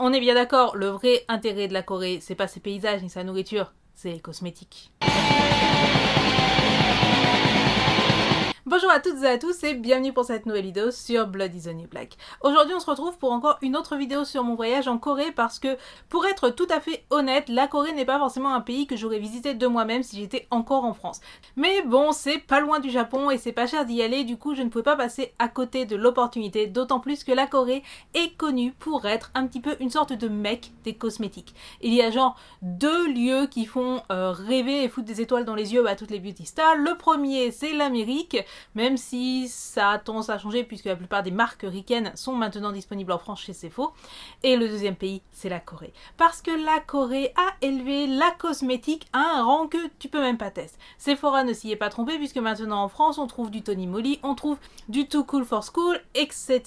On est bien d'accord, le vrai intérêt de la Corée, c'est pas ses paysages ni sa nourriture, c'est les cosmétiques. Bonjour à toutes et à tous et bienvenue pour cette nouvelle vidéo sur Blood is the New Black. Aujourd'hui on se retrouve pour encore une autre vidéo sur mon voyage en Corée parce que, pour être tout à fait honnête, la Corée n'est pas forcément un pays que j'aurais visité de moi-même si j'étais encore en France. Mais bon, c'est pas loin du Japon et c'est pas cher d'y aller, du coup je ne pouvais pas passer à côté de l'opportunité, d'autant plus que la Corée est connue pour être un petit peu une sorte de mecque des cosmétiques. Il y a genre deux lieux qui font rêver et foutre des étoiles dans les yeux à toutes les beauty stars. Le premier c'est l'Amérique, même si ça a tendance à changer puisque la plupart des marques ricaines sont maintenant disponibles en France chez Sephora. Et le deuxième pays, c'est la Corée. Parce que la Corée a élevé la cosmétique à un rang que tu peux même pas tester. Sephora ne s'y est pas trompé puisque maintenant en France, on trouve du Tony Moly, on trouve du Too Cool for School, etc.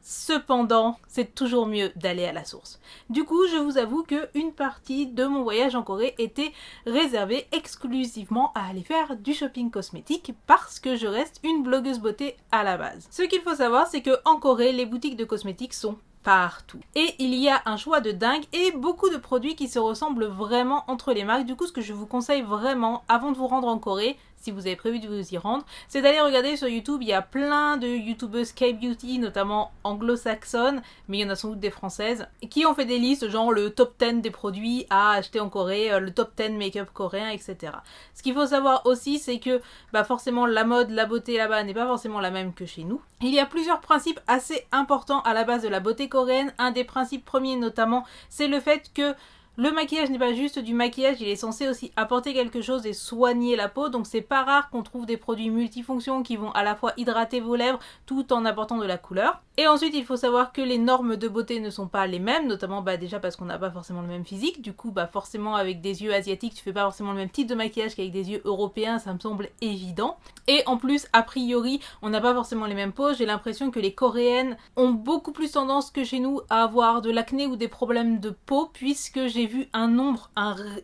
Cependant, c'est toujours mieux d'aller à la source. Du coup, je vous avoue qu'une partie de mon voyage en Corée était réservée exclusivement à aller faire du shopping cosmétique parce que je reste une blogueuse beauté à la base. Ce qu'il faut savoir, c'est qu'en Corée, les boutiques de cosmétiques sont partout. Et il y a un choix de dingue et beaucoup de produits qui se ressemblent vraiment entre les marques. Du coup, ce que je vous conseille vraiment avant de vous rendre en Corée, si vous avez prévu de vous y rendre, c'est d'aller regarder sur YouTube. Il y a plein de youtubeuses K-beauty, notamment anglo-saxonnes, mais il y en a sans doute des françaises, qui ont fait des listes genre le top 10 des produits à acheter en Corée, le top 10 make-up coréen, etc. Ce qu'il faut savoir aussi, c'est que forcément la mode, la beauté là-bas n'est pas forcément la même que chez nous. Il y a plusieurs principes assez importants à la base de la beauté coréenne. Un des principes premiers notamment, c'est le fait que le maquillage n'est pas juste du maquillage, il est censé aussi apporter quelque chose et soigner la peau, donc c'est pas rare qu'on trouve des produits multifonctions qui vont à la fois hydrater vos lèvres tout en apportant de la couleur. Et ensuite il faut savoir que les normes de beauté ne sont pas les mêmes, notamment déjà parce qu'on n'a pas forcément le même physique, du coup forcément avec des yeux asiatiques tu fais pas forcément le même type de maquillage qu'avec des yeux européens, ça me semble évident. Et en plus a priori on n'a pas forcément les mêmes peaux, j'ai l'impression que les coréennes ont beaucoup plus tendance que chez nous à avoir de l'acné ou des problèmes de peau, puisque j'ai vu un nombre,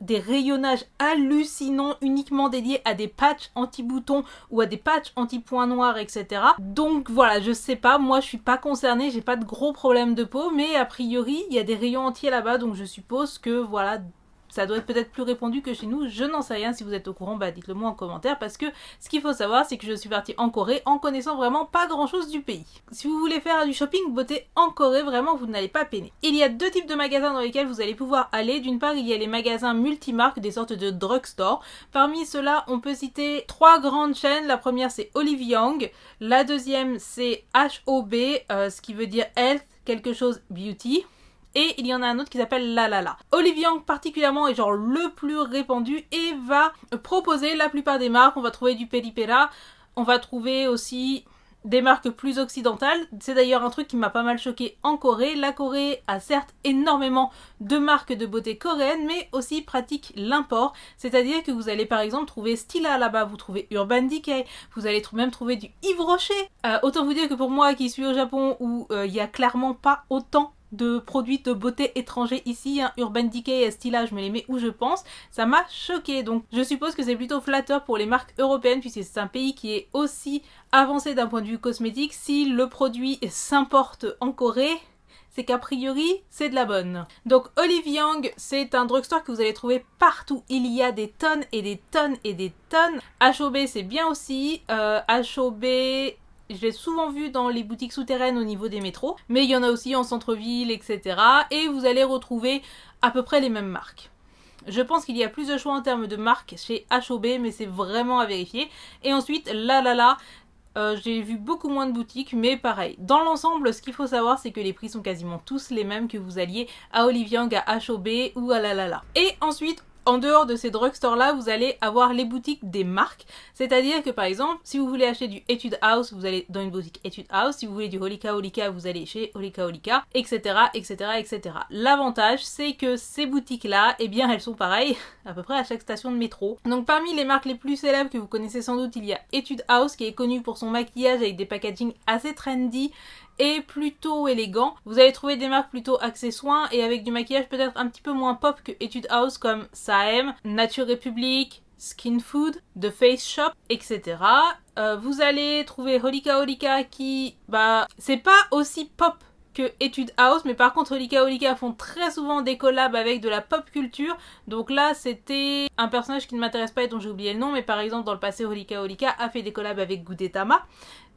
des rayonnages hallucinants uniquement dédiés à des patchs anti-boutons ou à des patchs anti-points noirs, etc. Donc voilà, je sais pas, moi je suis pas concernée, j'ai pas de gros problèmes de peau, mais a priori il y a des rayons entiers là-bas, donc je suppose que voilà, ça doit être peut-être plus répandu que chez nous, je n'en sais rien. Si vous êtes au courant, dites-le moi en commentaire, parce que ce qu'il faut savoir, c'est que je suis partie en Corée en connaissant vraiment pas grand-chose du pays. Si vous voulez faire du shopping beauté en Corée, vraiment, vous n'allez pas peiner. Il y a deux types de magasins dans lesquels vous allez pouvoir aller. D'une part, il y a les magasins multimarques, des sortes de drugstore. Parmi ceux-là, on peut citer trois grandes chaînes. La première, c'est Olive Young. La deuxième, c'est HOB, ce qui veut dire Health, quelque chose Beauty. Et il y en a un autre qui s'appelle Lalala. Olive Young particulièrement est genre le plus répandu et va proposer la plupart des marques. On va trouver du Peripera, on va trouver aussi des marques plus occidentales. C'est d'ailleurs un truc qui m'a pas mal choqué en Corée. La Corée a certes énormément de marques de beauté coréennes, mais aussi pratique l'import. C'est-à-dire que vous allez par exemple trouver Stila là-bas, vous trouvez Urban Decay, vous allez même trouver du Yves Rocher. Autant vous dire que pour moi qui suis au Japon où il y a clairement pas autant de produits de beauté étrangers ici, Urban Decay et Stila, je me les mets où je pense, ça m'a choqué. Donc je suppose que c'est plutôt flatteur pour les marques européennes puisque c'est un pays qui est aussi avancé d'un point de vue cosmétique. Si le produit s'importe en Corée, c'est qu'a priori, c'est de la bonne. Donc Olive Young, c'est un drugstore que vous allez trouver partout. Il y a des tonnes et des tonnes et des tonnes. HOB, c'est bien aussi. HOB... je l'ai souvent vu dans les boutiques souterraines au niveau des métros, mais il y en a aussi en centre-ville, etc. Et vous allez retrouver à peu près les mêmes marques. Je pense qu'il y a plus de choix en termes de marques chez HOB, mais c'est vraiment à vérifier. Et ensuite, Lalala, j'ai vu beaucoup moins de boutiques, mais pareil. Dans l'ensemble, ce qu'il faut savoir, c'est que les prix sont quasiment tous les mêmes que vous alliez à Olive Young, à HOB ou à Lalala. Et ensuite, en dehors de ces drugstores-là, vous allez avoir les boutiques des marques. C'est-à-dire que par exemple, si vous voulez acheter du Etude House, vous allez dans une boutique Etude House. Si vous voulez du Holika Holika, vous allez chez Holika Holika, etc. etc. etc. L'avantage, c'est que ces boutiques-là, eh bien, elles sont pareilles à peu près à chaque station de métro. Donc parmi les marques les plus célèbres que vous connaissez sans doute, il y a Etude House qui est connu pour son maquillage avec des packaging assez trendy et plutôt élégant. Vous allez trouver des marques plutôt axées soins et avec du maquillage peut-être un petit peu moins pop que Etude House comme Saem, Nature Republic, Skin Food, The Face Shop, etc. Vous allez trouver Holika Holika qui, c'est pas aussi pop que Etude House, mais par contre Holika Holika font très souvent des collabs avec de la pop culture. Donc là c'était un personnage qui ne m'intéresse pas et dont j'ai oublié le nom, mais par exemple dans le passé Holika Holika a fait des collabs avec Gudetama.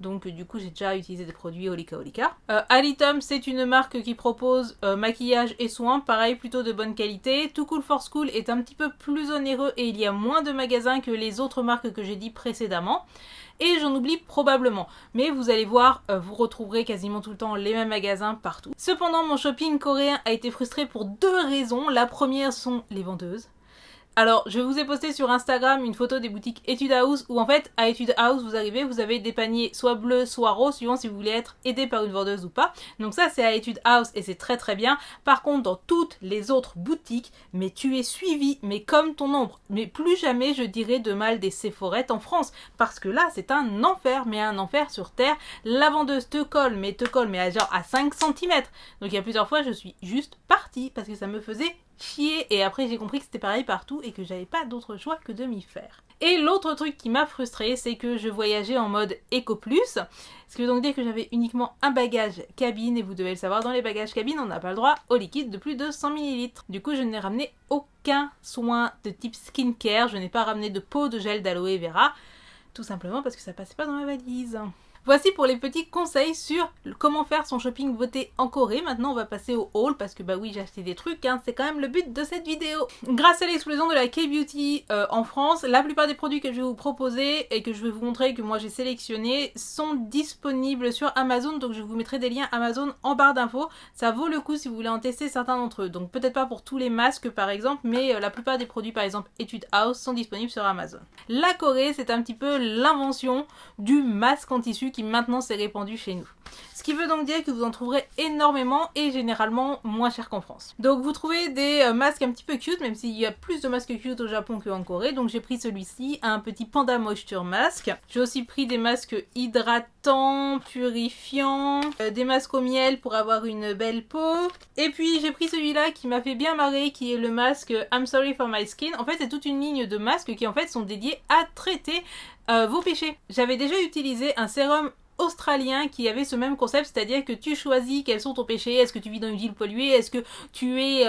Donc du coup j'ai déjà utilisé des produits Holika Holika. Alitum, c'est une marque qui propose maquillage et soins, pareil plutôt de bonne qualité. Too Cool for School est un petit peu plus onéreux et il y a moins de magasins que les autres marques que j'ai dit précédemment. Et j'en oublie probablement, mais vous allez voir, vous retrouverez quasiment tout le temps les mêmes magasins partout. Cependant, mon shopping coréen a été frustré pour deux raisons. La première sont les vendeuses. Alors, je vous ai posté sur Instagram une photo des boutiques Etude House où en fait, à Etude House, vous arrivez, vous avez des paniers soit bleus, soit roses, suivant si vous voulez être aidé par une vendeuse ou pas. Donc ça, c'est à Etude House et c'est très très bien. Par contre, dans toutes les autres boutiques, mais tu es suivi, mais comme ton ombre. Mais plus jamais je dirais de mal des Sephorettes en France, parce que là, c'est un enfer, mais un enfer sur terre. La vendeuse te colle, mais à genre à 5 cm. Donc il y a plusieurs fois, je suis juste partie parce que ça me faisait chier et après j'ai compris que c'était pareil partout et que j'avais pas d'autre choix que de m'y faire. Et l'autre truc qui m'a frustrée, c'est que je voyageais en mode Eco Plus, ce qui veut donc dire que j'avais uniquement un bagage cabine et vous devez le savoir, dans les bagages cabine on n'a pas le droit au liquide de plus de 100 ml. Du coup je n'ai ramené aucun soin de type skincare, je n'ai pas ramené de pot de gel d'aloe vera, tout simplement parce que ça passait pas dans ma valise. Voici pour les petits conseils sur comment faire son shopping beauté en Corée. Maintenant on va passer au haul parce que bah oui j'ai acheté des trucs, hein, c'est quand même le but de cette vidéo. Grâce à l'explosion de la K-Beauty en France, la plupart des produits que je vais vous proposer et que je vais vous montrer que moi j'ai sélectionné sont disponibles sur Amazon. Donc je vous mettrai des liens Amazon en barre d'infos. Ça vaut le coup si vous voulez en tester certains d'entre eux. Donc peut-être pas pour tous les masques par exemple, mais la plupart des produits par exemple Etude House sont disponibles sur Amazon. La Corée c'est un petit peu l'invention du masque en tissu qui maintenant s'est répandu chez nous. Ce qui veut donc dire que vous en trouverez énormément et généralement moins cher qu'en France. Donc vous trouvez des masques un petit peu cute, même s'il y a plus de masques cute au Japon qu'en Corée. Donc j'ai pris celui-ci, un petit panda moisture masque. J'ai aussi pris des masques hydratants, purifiants, des masques au miel pour avoir une belle peau. Et puis j'ai pris celui-là qui m'a fait bien marrer, qui est le masque I'm Sorry for My Skin. En fait c'est toute une ligne de masques qui en fait sont dédiés à traiter vos péchés. J'avais déjà utilisé un sérum australien qui avait ce même concept, c'est-à-dire que tu choisis quels sont ton péché, est-ce que tu vis dans une ville polluée, est-ce que tu es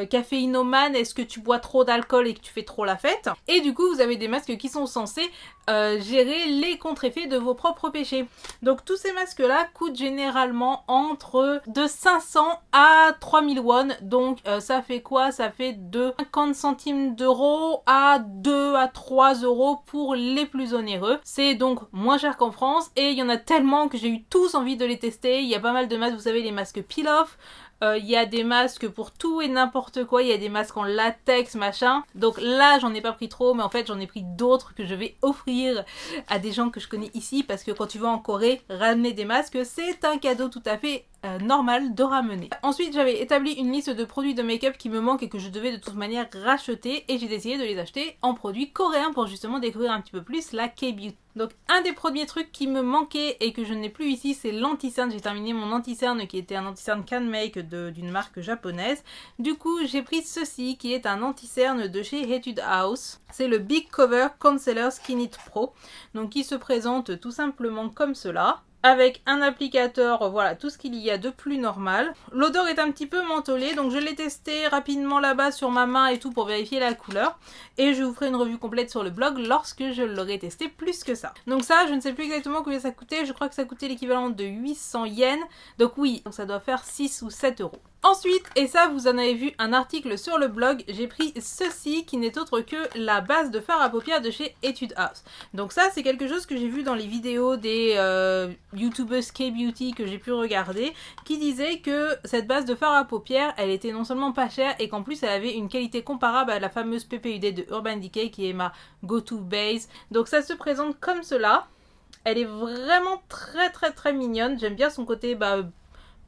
caféinomane, est-ce que tu bois trop d'alcool et que tu fais trop la fête, et du coup vous avez des masques qui sont censés gérer les contre-effets de vos propres péchés. Donc tous ces masques là coûtent généralement entre de 500 à 3000 won, donc ça fait quoi? Ça fait de 50 centimes d'euros à 2 à 3 euros pour les plus onéreux. C'est donc moins cher qu'en France et il y en a tellement que j'ai eu tous envie de les tester. Il y a pas mal de masques, vous savez, les masques peel-off. Il y a des masques pour tout et n'importe quoi, il y a des masques en latex machin, donc là j'en ai pas pris trop, mais en fait j'en ai pris d'autres que je vais offrir à des gens que je connais ici, parce que quand tu vas en Corée, ramener des masques c'est un cadeau tout à fait normal de ramener. Ensuite j'avais établi une liste de produits de make-up qui me manquent et que je devais de toute manière racheter, et j'ai décidé de les acheter en produits coréens pour justement découvrir un petit peu plus la K-Beauty. Donc un des premiers trucs qui me manquait et que je n'ai plus ici, c'est l'anti-cerne. J'ai terminé mon anti-cerne qui était un anti-cerne Can Make d'une marque japonaise. Du coup j'ai pris ceci qui est un anti-cerne de chez Etude House. C'est le Big Cover Concealer Skin It Pro. Donc qui se présente tout simplement comme cela, avec un applicateur, voilà, tout ce qu'il y a de plus normal. L'odeur est un petit peu mentholée, donc je l'ai testé rapidement là-bas sur ma main et tout pour vérifier la couleur. Et je vous ferai une revue complète sur le blog lorsque je l'aurai testé plus que ça. Donc ça, je ne sais plus exactement combien ça coûtait, je crois que ça coûtait l'équivalent de 800 yens. Donc oui, donc ça doit faire 6 ou 7 euros. Ensuite, et ça vous en avez vu un article sur le blog, j'ai pris ceci qui n'est autre que la base de fard à paupières de chez Etude House. Donc ça c'est quelque chose que j'ai vu dans les vidéos des youtubeuses K-Beauty que j'ai pu regarder, qui disait que cette base de fard à paupières elle était non seulement pas chère et qu'en plus elle avait une qualité comparable à la fameuse PPUD de Urban Decay qui est ma go-to base. Donc ça se présente comme cela, elle est vraiment très mignonne, j'aime bien son côté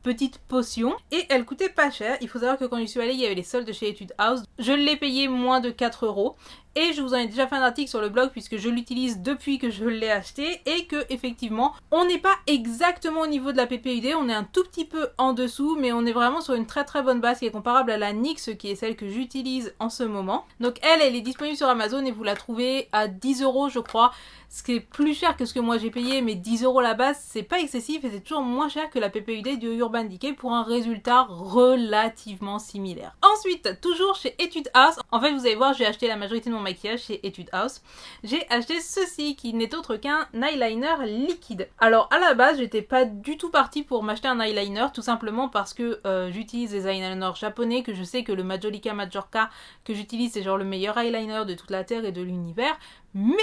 petite potion, et elle coûtait pas cher. Il faut savoir que quand j'y suis allée, il y avait les soldes chez Etude House. Je l'ai payé moins de 4 euros. Et je vous en ai déjà fait un article sur le blog puisque je l'utilise depuis que je l'ai acheté, et que effectivement on n'est pas exactement au niveau de la PPUD, on est un tout petit peu en dessous, mais on est vraiment sur une très bonne base qui est comparable à la NYX qui est celle que j'utilise en ce moment. Donc elle est disponible sur Amazon et vous la trouvez à 10 euros je crois, ce qui est plus cher que ce que moi j'ai payé, mais 10 euros la base c'est pas excessif et c'est toujours moins cher que la PPUD du Urban Urban Decay pour un résultat relativement similaire. Ensuite, toujours chez Etude House, en fait vous allez voir j'ai acheté la majorité de mon maquillage chez Etude House. J'ai acheté ceci qui n'est autre qu'un eyeliner liquide. Alors à la base j'étais pas du tout partie pour m'acheter un eyeliner tout simplement parce que j'utilise des eyeliners japonais, que je sais que le Majolica Majorca que j'utilise c'est genre le meilleur eyeliner de toute la terre et de l'univers, mais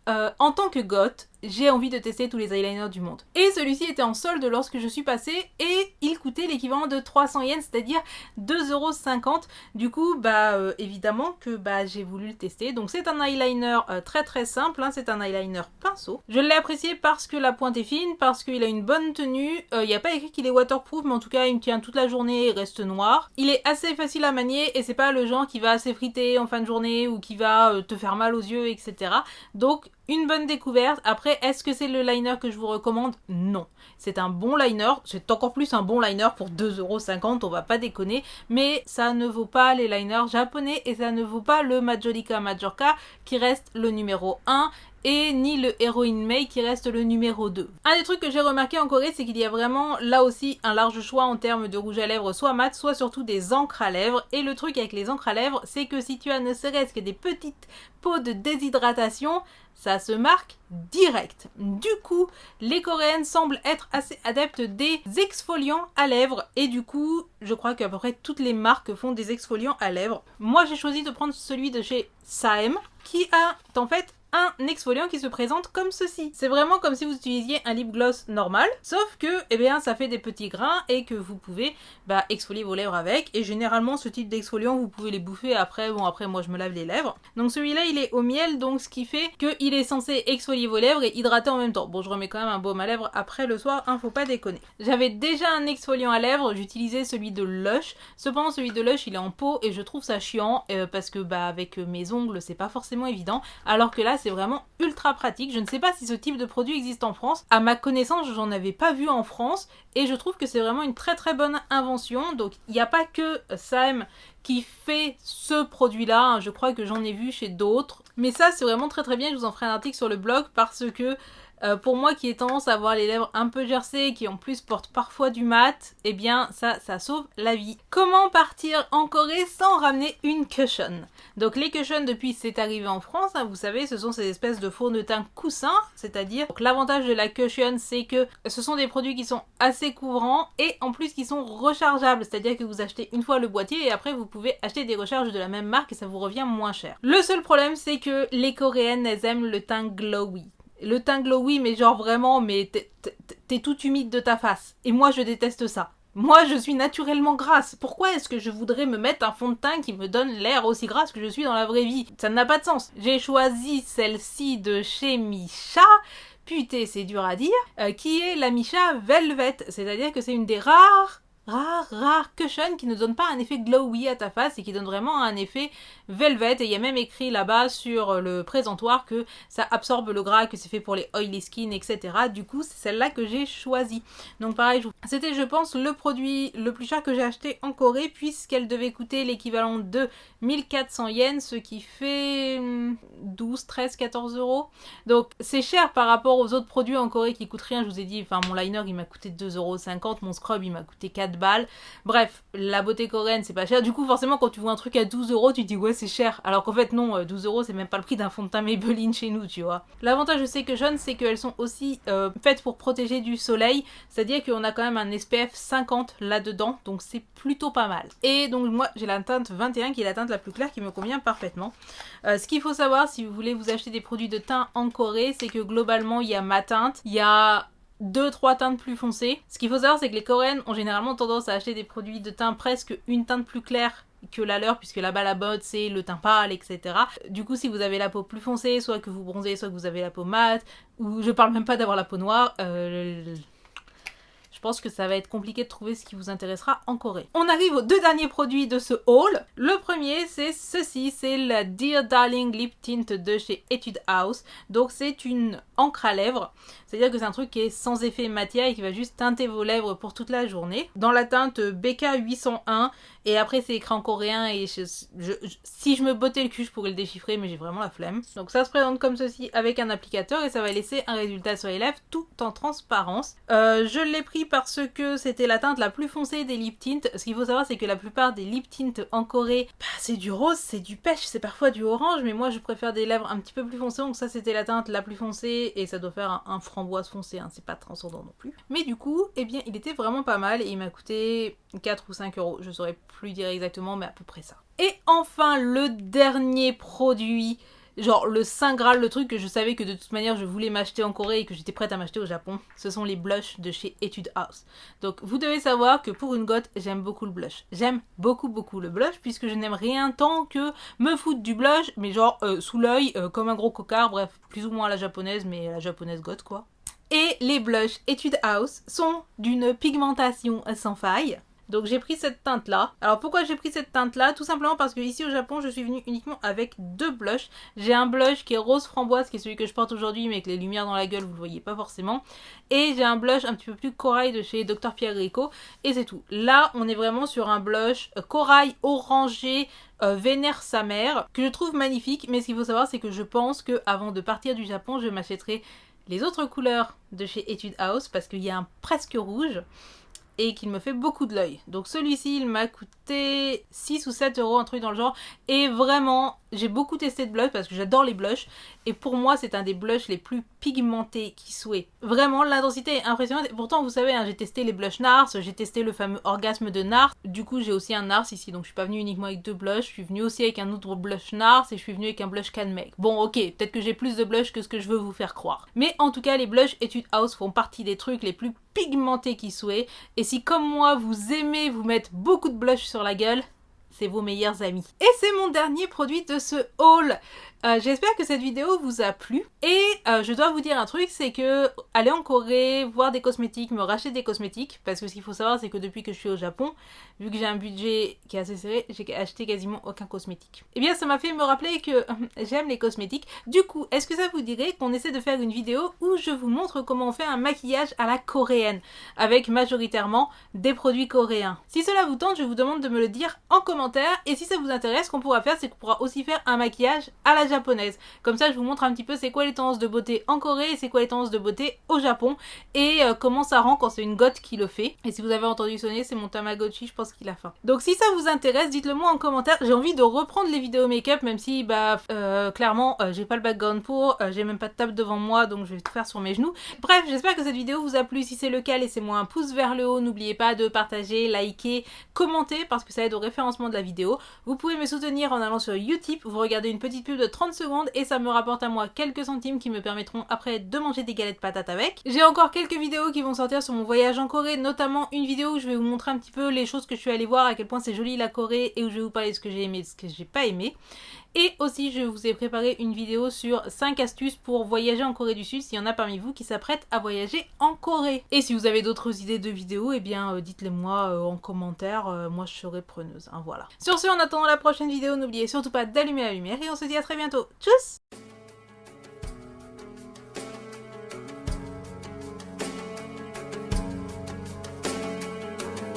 en tant que goth, j'ai envie de tester tous les eyeliners du monde. Et celui-ci était en solde lorsque je suis passée et il coûtait l'équivalent de 300 yens, c'est-à-dire 2,50 €. Du coup, évidemment que j'ai voulu le tester. Donc c'est un eyeliner très très simple, hein, c'est un eyeliner pinceau. Je l'ai apprécié parce que la pointe est fine, parce qu'il a une bonne tenue. Il n'y a pas écrit qu'il est waterproof, mais en tout cas il me tient toute la journée et reste noir. Il est assez facile à manier et c'est pas le genre qui va s'effriter en fin de journée ou qui va te faire mal aux yeux, etc. Donc une bonne découverte. Après, est-ce que c'est le liner que je vous recommande? Non. C'est un bon liner, c'est encore plus un bon liner pour 2,50 €, on va pas déconner, mais ça ne vaut pas les liners japonais et ça ne vaut pas le Majolica Majorca qui reste le numéro 1 et ni le Heroine May qui reste le numéro 2. Un des trucs que j'ai remarqué en Corée, c'est qu'il y a vraiment là aussi un large choix en termes de rouge à lèvres, soit mat, soit surtout des encres à lèvres. Et le truc avec les encres à lèvres, c'est que si tu as ne serait-ce que des petites peaux de déshydratation, ça se marque direct. Du coup, les Coréennes semblent être assez adeptes des exfoliants à lèvres et du coup, je crois qu'à peu près toutes les marques font des exfoliants à lèvres. Moi, j'ai choisi de prendre celui de chez Saem qui a en fait un exfoliant qui se présente comme ceci. C'est vraiment comme si vous utilisiez un lip gloss normal, sauf que ça fait des petits grains et que vous pouvez exfolier vos lèvres avec. Et généralement ce type d'exfoliant vous pouvez les bouffer après. Bon, après moi je me lave les lèvres. Donc celui-là il est au miel, donc ce qui fait qu'il est censé exfolier vos lèvres et hydrater en même temps. Bon, je remets quand même un baume à lèvres après le soir, hein, faut pas déconner. J'avais déjà un exfoliant à lèvres, j'utilisais celui de Lush. Cependant celui de Lush il est en pot et je trouve ça chiant parce que avec mes ongles c'est pas forcément évident, alors que là c'est vraiment ultra pratique. Je ne sais pas si ce type de produit existe en France. À ma connaissance, j'en avais pas vu en France et je trouve que c'est vraiment une très très bonne invention. Donc il n'y a pas que Saem qui fait ce produit-là, hein. Je crois que j'en ai vu chez d'autres. Mais ça c'est vraiment très très bien, je vous en ferai un article sur le blog parce que pour moi qui ai tendance à avoir les lèvres un peu gercées et qui en plus portent parfois du mat, ça sauve la vie. Comment partir en Corée sans ramener une cushion? Donc les cushions depuis c'est arrivé en France, hein, vous savez ce sont ces espèces de fond de teint coussins, c'est-à-dire l'avantage de la cushion c'est que ce sont des produits qui sont assez couvrants et en plus qui sont rechargeables, c'est-à-dire que vous achetez une fois le boîtier et après vous pouvez acheter des recharges de la même marque et ça vous revient moins cher. Le seul problème c'est que les Coréennes elles aiment le teint glowy. Le teint glowy, mais genre vraiment, mais t'es toute humide de ta face. Et moi, je déteste ça. Moi, je suis naturellement grasse. Pourquoi est-ce que je voudrais me mettre un fond de teint qui me donne l'air aussi grasse que je suis dans la vraie vie? Ça n'a pas de sens. J'ai choisi celle-ci de chez Missha. Putain, c'est dur à dire. Qui est la Missha Velvet. C'est-à-dire que c'est une des rares cushion qui ne donne pas un effet glowy à ta face et qui donne vraiment un effet velvet. Et il y a même écrit là-bas sur le présentoir que ça absorbe le gras, que c'est fait pour les oily skin, etc. Du coup, c'est celle-là que j'ai choisie. Donc pareil, c'était je pense le produit le plus cher que j'ai acheté en Corée puisqu'elle devait coûter l'équivalent de 1400 yens, ce qui fait 12, 13, 14 €. Donc c'est cher par rapport aux autres produits en Corée qui coûtent rien. Je vous ai dit, enfin mon liner il m'a coûté 2,50 €, mon scrub il m'a coûté 4 balles. Bref, la beauté coréenne c'est pas cher. Du coup forcément quand tu vois un truc à 12 €, tu te dis ouais c'est cher. Alors qu'en fait non, 12 € c'est même pas le prix d'un fond de teint Maybelline chez nous, tu vois. L'avantage de ces cushions c'est qu'elles sont aussi faites pour protéger du soleil. C'est-à-dire qu'on a quand même un SPF 50 là-dedans. Donc c'est plutôt pas mal. Et donc moi j'ai la teinte 21 qui est la teinte la plus claire qui me convient parfaitement. Ce qu'il faut savoir si vous voulez vous acheter des produits de teint en Corée, c'est que globalement il y a ma teinte, il y a 2-3 teintes plus foncées. Ce qu'il faut savoir c'est que les Coréennes ont généralement tendance à acheter des produits de teint presque une teinte plus claire que la leur, puisque là-bas la mode c'est le teint pâle, etc. Du coup si vous avez la peau plus foncée, soit que vous bronzez, soit que vous avez la peau mate, ou je parle même pas d'avoir la peau noire, je pense que ça va être compliqué de trouver ce qui vous intéressera en Corée. On arrive aux deux derniers produits de ce haul. Le premier c'est ceci, c'est la Dear Darling Lip Tint de chez Etude House. Donc c'est une encre à lèvres, c'est-à-dire que c'est un truc qui est sans effet matière et qui va juste teinter vos lèvres pour toute la journée. Dans la teinte BK801 et après c'est écrit en coréen et si je me bottais le cul je pourrais le déchiffrer mais j'ai vraiment la flemme. Donc ça se présente comme ceci avec un applicateur et ça va laisser un résultat sur les lèvres tout en transparence. Je l'ai pris parce que c'était la teinte la plus foncée des lip tints. Ce qu'il faut savoir, c'est que la plupart des lip tints en Corée, c'est du rose, c'est du pêche, c'est parfois du orange, mais moi je préfère des lèvres un petit peu plus foncées, donc ça c'était la teinte la plus foncée, et ça doit faire un framboise foncé, hein, c'est pas transcendant non plus. Mais du coup, eh bien, il était vraiment pas mal, et il m'a coûté 4 ou 5 euros, je saurais plus dire exactement, mais à peu près ça. Et enfin, le dernier produit, genre le Saint Graal, le truc que je savais que de toute manière je voulais m'acheter en Corée et que j'étais prête à m'acheter au Japon, ce sont les blushs de chez Etude House. Donc vous devez savoir que pour une goth, j'aime beaucoup le blush. J'aime beaucoup le blush puisque je n'aime rien tant que me foutre du blush, mais genre sous l'œil, comme un gros cocard, bref, plus ou moins à la japonaise, mais à la japonaise goth quoi. Et les blushs Etude House sont d'une pigmentation sans faille. Donc j'ai pris cette teinte là. Alors pourquoi j'ai pris cette teinte là? Tout simplement parce que ici au Japon je suis venue uniquement avec 2 blushs. J'ai un blush qui est rose framboise, qui est celui que je porte aujourd'hui mais avec les lumières dans la gueule vous le voyez pas forcément. Et j'ai un blush un petit peu plus corail de chez Dr Pierre Greco. Et c'est tout. Là on est vraiment sur un blush corail orangé vénère sa mère, que je trouve magnifique. Mais ce qu'il faut savoir c'est que je pense que avant de partir du Japon je m'achèterai les autres couleurs de chez Etude House parce qu'il y a un presque rouge et qu'il me fait beaucoup de l'œil. Donc celui-ci, il m'a coûté 6 ou 7 euros, un truc dans le genre. Et vraiment, j'ai beaucoup testé de blush parce que j'adore les blushs. Et pour moi, c'est un des blushs les plus pigmentés qui soit. Vraiment, l'intensité est impressionnante. Et pourtant, vous savez, hein, j'ai testé les blushs NARS, j'ai testé le fameux orgasme de NARS. Du coup, j'ai aussi un NARS ici, donc je suis pas venue uniquement avec 2 blushs. Je suis venue aussi avec un autre blush NARS et je suis venue avec un blush Can Make. Bon, ok, peut-être que j'ai plus de blush que ce que je veux vous faire croire. Mais en tout cas, les blushs Etude House font partie des trucs les plus pigmentés qui soit. Et si comme moi vous aimez vous mettre beaucoup de blush sur la gueule, c'est vos meilleurs amis. Et c'est mon dernier produit de ce haul. J'espère que cette vidéo vous a plu. Et je dois vous dire un truc, c'est que aller en Corée, voir des cosmétiques, me racheter des cosmétiques, parce que ce qu'il faut savoir c'est que depuis que je suis au Japon, vu que j'ai un budget qui est assez serré, j'ai acheté quasiment aucun cosmétique. Et bien ça m'a fait me rappeler que j'aime les cosmétiques. Du coup, est-ce que ça vous dirait qu'on essaie de faire une vidéo où je vous montre comment on fait un maquillage à la coréenne, avec majoritairement des produits coréens? Si cela vous tente, je vous demande de me le dire en commentaire, et si ça vous intéresse, ce qu'on pourra faire, c'est qu'on pourra aussi faire un maquillage à la japonaise. Comme ça, je vous montre un petit peu c'est quoi les tendances de beauté en Corée et c'est quoi les tendances de beauté au Japon et comment ça rend quand c'est une goth qui le fait. Et si vous avez entendu sonner, c'est mon Tamagotchi, je pense qu'il a faim. Donc si ça vous intéresse, dites-le moi en commentaire. J'ai envie de reprendre les vidéos make-up, même si clairement j'ai pas le background pour, j'ai même pas de table devant moi, donc je vais tout faire sur mes genoux. Bref, j'espère que cette vidéo vous a plu. Si c'est le cas, laissez-moi un pouce vers le haut. N'oubliez pas de partager, liker, commenter parce que ça aide au référencement de la vidéo. Vous pouvez me soutenir en allant sur Utip, vous regardez une petite pub de 30 secondes et ça me rapporte à moi quelques centimes qui me permettront après de manger des galettes patates avec. J'ai encore quelques vidéos qui vont sortir sur mon voyage en Corée, notamment une vidéo où je vais vous montrer un petit peu les choses que je suis allée voir, à quel point c'est joli la Corée et où je vais vous parler de ce que j'ai aimé et de ce que j'ai pas aimé. Et aussi, je vous ai préparé une vidéo sur 5 astuces pour voyager en Corée du Sud s'il y en a parmi vous qui s'apprêtent à voyager en Corée. Et si vous avez d'autres idées de vidéos, eh bien dites-les moi en commentaire, moi je serai preneuse, hein, voilà. Sur ce, en attendant la prochaine vidéo, n'oubliez surtout pas d'allumer la lumière et on se dit à très bientôt. Tchuss!